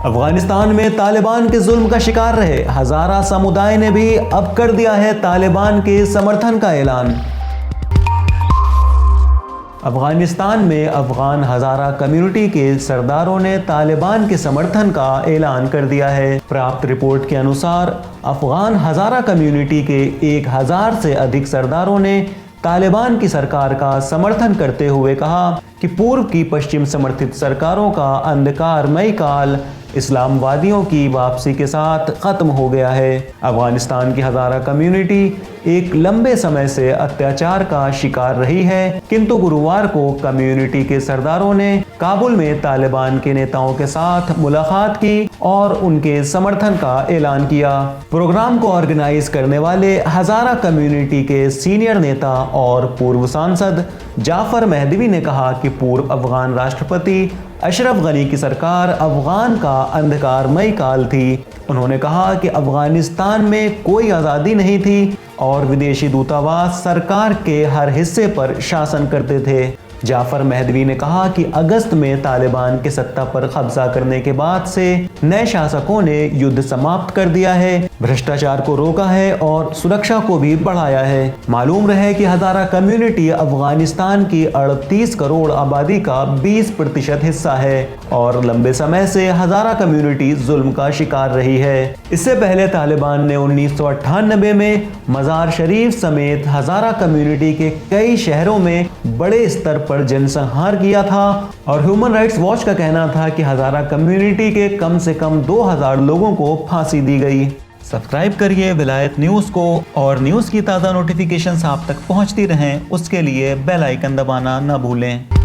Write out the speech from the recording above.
अफगानिस्तान में तालिबान के जुल्म का शिकार रहे हजारा समुदाय ने भी अब कर दिया है तालिबान के समर्थन का ऐलान। अफगानिस्तान में अफगान हजारा कम्युनिटी के सरदारों ने तालिबान के समर्थन का ऐलान कर दिया है। प्राप्त रिपोर्ट के अनुसार अफगान हजारा कम्युनिटी के 1000 से अधिक सरदारों ने तालिबान की सरकार का समर्थन करते हुए कहा कि पूर्व की पश्चिम समर्थित सरकारों का अंधकारमय काल इस्लामवादियों की वापसी के साथ खत्म हो गया है। अफगानिस्तान की हजारा कम्युनिटी एक लंबे समय से अत्याचार का शिकार रही है, किंतु गुरुवार को कम्युनिटी के सरदारों ने काबुल में तालिबान के नेताओं के साथ मुलाकात की और उनके समर्थन का ऐलान किया। प्रोग्राम को ऑर्गेनाइज करने वाले हजारा कम्युनिटी के सीनियर नेता और पूर्व सांसद जाफर मेहदवी ने कहा कि पूर्व अफगान राष्ट्रपति अशरफ गनी की सरकार अफगान का अंधकारमय काल थी। उन्होंने कहा कि अफगानिस्तान में कोई आज़ादी नहीं थी और विदेशी दूतावास सरकार के हर हिस्से पर शासन करते थे। जाफर मेहदवी ने कहा कि अगस्त में तालिबान के सत्ता पर कब्जा करने के बाद से नए शासकों ने युद्ध समाप्त कर दिया है, भ्रष्टाचार को रोका है और सुरक्षा को भी बढ़ाया है। मालूम रहे कि हजारा कम्युनिटी अफगानिस्तान की 38 करोड़ आबादी का 20% हिस्सा है और लंबे समय से हजारा कम्युनिटी जुल्म का शिकार रही है। इससे पहले तालिबान ने 1998 में मजार शरीफ समेत हजारा कम्युनिटी के कई शहरों में बड़े स्तर पर जनसंहार किया था और ह्यूमन राइट्स वॉच का कहना था कि हजारा कम्युनिटी के कम से कम 2000 लोगों को फांसी दी गई। सब्सक्राइब करिए विलायत न्यूज़ को और न्यूज़ की ताज़ा नोटिफिकेशंस आप तक पहुंचती रहें, उसके लिए बेल आइकन दबाना न भूलें।